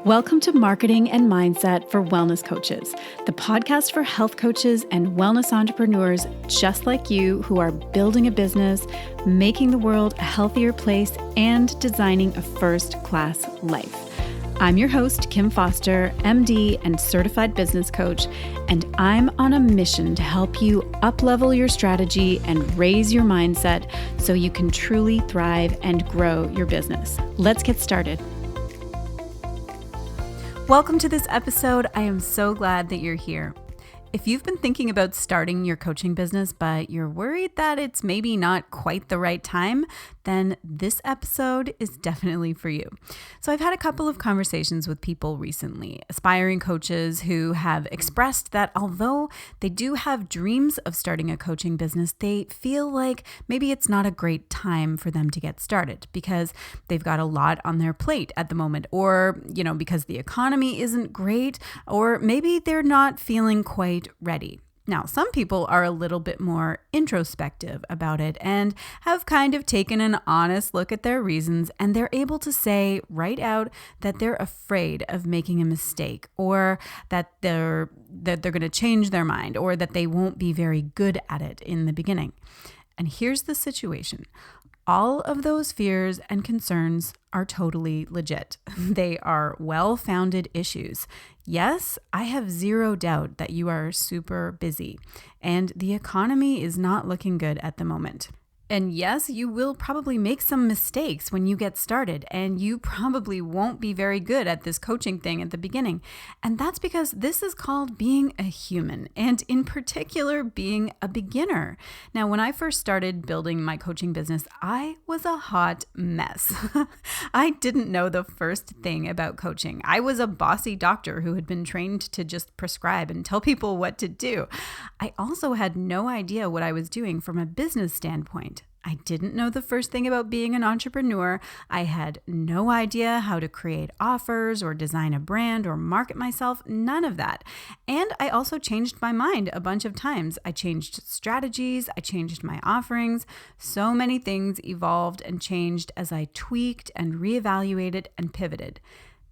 Welcome to Marketing and Mindset for Wellness Coaches, the podcast for health coaches and wellness entrepreneurs just like you who are building a business, making the world a healthier place, and designing a first-class life. I'm your host, Kim Foster, MD and certified business coach, and I'm on a mission to help you up-level your strategy and raise your mindset so you can truly thrive and grow your business. Let's get started. Welcome to this episode. I am so glad that you're here. If you've been thinking about starting your coaching business, but you're worried that it's maybe not quite the right time, then this episode is definitely for you. So I've had a couple of conversations with people recently, aspiring coaches who have expressed that although they do have dreams of starting a coaching business, they feel like maybe it's not a great time for them to get started because they've got a lot on their plate at the moment, or, because the economy isn't great, or maybe they're not feeling quite ready. Now, some people are a little bit more introspective about it and have kind of taken an honest look at their reasons, and they're able to say right out that they're afraid of making a mistake, or that they're going to change their mind, or that they won't be very good at it in the beginning. And here's the situation. All of those fears and concerns are totally legit. They are well-founded issues. Yes, I have zero doubt that you are super busy and the economy is not looking good at the moment. And yes, you will probably make some mistakes when you get started, and you probably won't be very good at this coaching thing at the beginning. And that's because this is called being a human, and in particular, being a beginner. Now, when I first started building my coaching business, I was a hot mess. I didn't know the first thing about coaching. I was a bossy doctor who had been trained to just prescribe and tell people what to do. I also had no idea what I was doing from a business standpoint. I didn't know the first thing about being an entrepreneur. I had no idea how to create offers or design a brand or market myself, none of that. And I also changed my mind a bunch of times. I changed strategies, I changed my offerings. So many things evolved and changed as I tweaked and reevaluated and pivoted.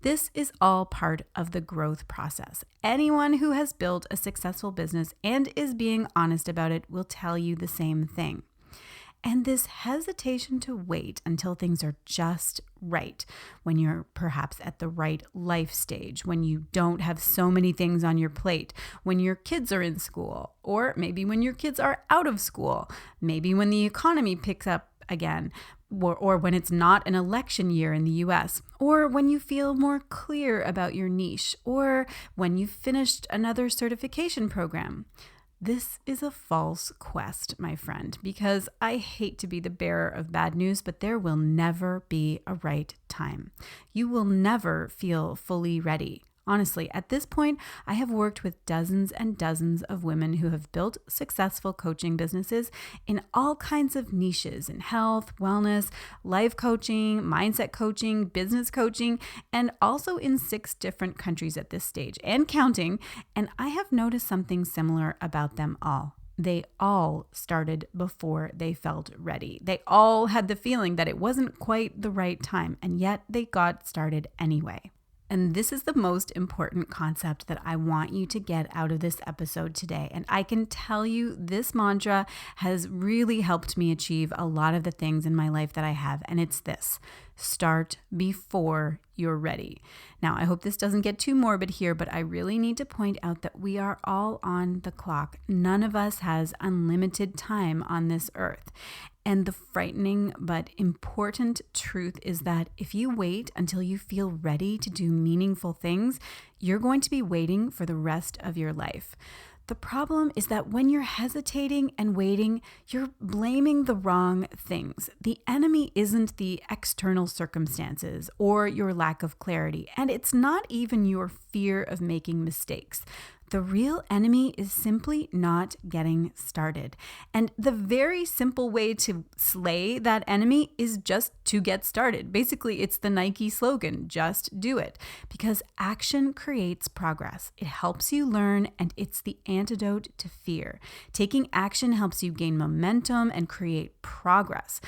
This is all part of the growth process. Anyone who has built a successful business and is being honest about it will tell you the same thing. And this hesitation to wait until things are just right, when you're perhaps at the right life stage, when you don't have so many things on your plate, when your kids are in school, or maybe when your kids are out of school, maybe when the economy picks up again, or when it's not an election year in the US, or when you feel more clear about your niche, or when you've finished another certification program. This is a false quest, my friend, because I hate to be the bearer of bad news, but there will never be a right time. You will never feel fully ready. Honestly, at this point, I have worked with dozens and dozens of women who have built successful coaching businesses in all kinds of niches in health, wellness, life coaching, mindset coaching, business coaching, and also in 6 different countries at this stage and counting. And I have noticed something similar about them all. They all started before they felt ready. They all had the feeling that it wasn't quite the right time, and yet they got started anyway. And this is the most important concept that I want you to get out of this episode today. And I can tell you this mantra has really helped me achieve a lot of the things in my life that I have. And it's this: start before you're ready. Now, I hope this doesn't get too morbid here, but I really need to point out that we are all on the clock. None of us has unlimited time on this earth. And the frightening but important truth is that if you wait until you feel ready to do meaningful things, you're going to be waiting for the rest of your life. The problem is that when you're hesitating and waiting, you're blaming the wrong things. The enemy isn't the external circumstances or your lack of clarity, and it's not even your fear of making mistakes. The real enemy is simply not getting started. And the very simple way to slay that enemy is just to get started. Basically, it's the Nike slogan, just do it. Because action creates progress. It helps you learn, and it's the antidote to fear. Taking action helps you gain momentum and create progress.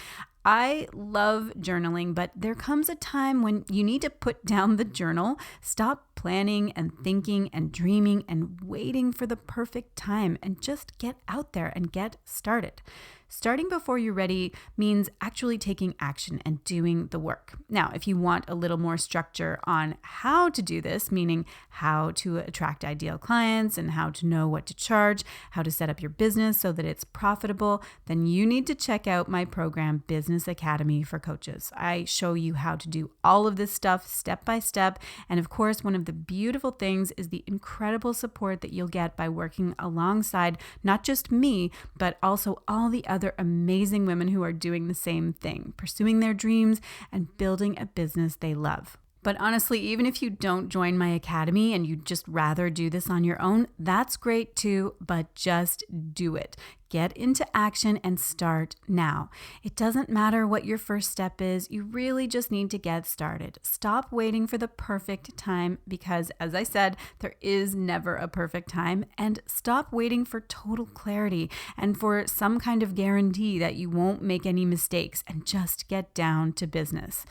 I love journaling, but there comes a time when you need to put down the journal, stop planning and thinking and dreaming and waiting for the perfect time, and just get out there and get started. Starting before you're ready means actually taking action and doing the work. Now, if you want a little more structure on how to do this, meaning how to attract ideal clients and how to know what to charge, how to set up your business so that it's profitable, then you need to check out my program, Business Academy for Coaches. I show you how to do all of this stuff step by step. And of course, one of the beautiful things is the incredible support that you'll get by working alongside not just me, but also all the other amazing women who are doing the same thing, pursuing their dreams and building a business they love. But honestly, even if you don't join my academy and you'd just rather do this on your own, that's great too, but just do it. Get into action and start now. It doesn't matter what your first step is, you really just need to get started. Stop waiting for the perfect time because, as I said, there is never a perfect time, and stop waiting for total clarity and for some kind of guarantee that you won't make any mistakes, and just get down to business.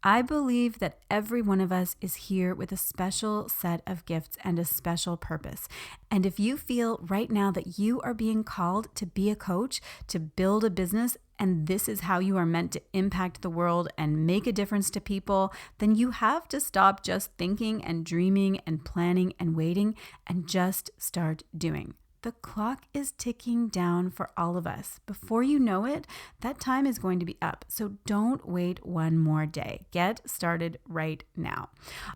I believe that every one of us is here with a special set of gifts and a special purpose. And if you feel right now that you are being called to be a coach, to build a business, and this is how you are meant to impact the world and make a difference to people, then you have to stop just thinking and dreaming and planning and waiting and just start doing. The clock is ticking down for all of us. Before you know it, that time is going to be up. So don't wait one more day. Get started right now.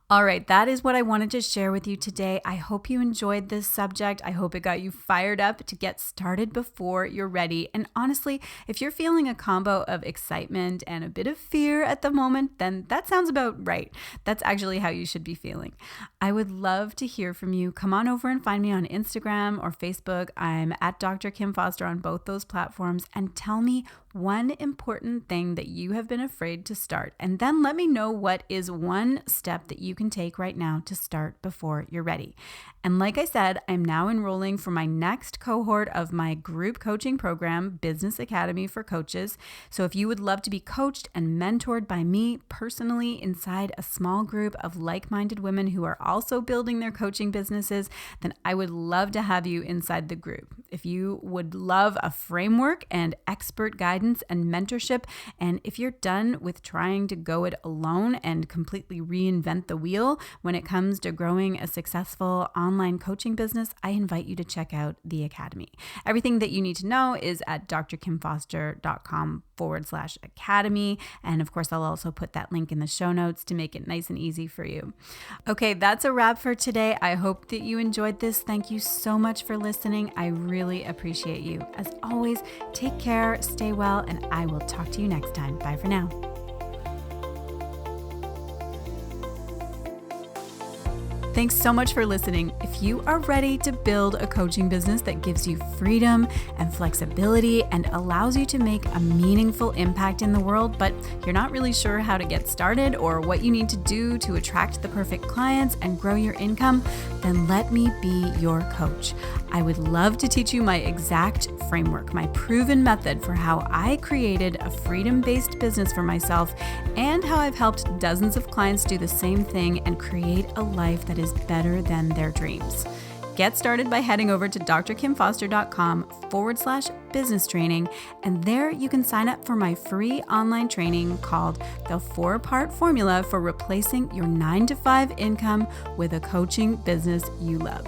All right, that is what I wanted to share with you today. I hope you enjoyed this subject. I hope it got you fired up to get started before you're ready. And honestly, if you're feeling a combo of excitement and a bit of fear at the moment, then that sounds about right. That's actually how you should be feeling. I would love to hear from you. Come on over and find me on Instagram or Facebook. I'm at Dr. Kim Foster on both those platforms, and tell me one important thing that you have been afraid to start. And then let me know what is one step that you can take right now to start before you're ready. And like I said, I'm now enrolling for my next cohort of my group coaching program, Business Academy for Coaches. So if you would love to be coached and mentored by me personally inside a small group of like-minded women who are also building their coaching businesses, then I would love to have you inside the group. If you would love a framework and expert guidance and mentorship, and if you're done with trying to go it alone and completely reinvent the wheel when it comes to growing a successful online coaching business, I invite you to check out the Academy. Everything that you need to know is at drkimfoster.com/academy. And of course, I'll also put that link in the show notes to make it nice and easy for you. Okay, that's a wrap for today. I hope that you enjoyed this. Thank you so much for listening. I really appreciate you. As always, take care, stay well, and I will talk to you next time. Bye for now. Thanks so much for listening. If you are ready to build a coaching business that gives you freedom and flexibility and allows you to make a meaningful impact in the world, but you're not really sure how to get started or what you need to do to attract the perfect clients and grow your income, then let me be your coach. I would love to teach you my exact framework, my proven method for how I created a freedom-based business for myself and how I've helped dozens of clients do the same thing and create a life that is better than their dreams. Get started by heading over to drkimfoster.com/business training, and there you can sign up for my free online training called The 4-Part Formula for Replacing Your 9-to-5 Income with a Coaching Business You Love.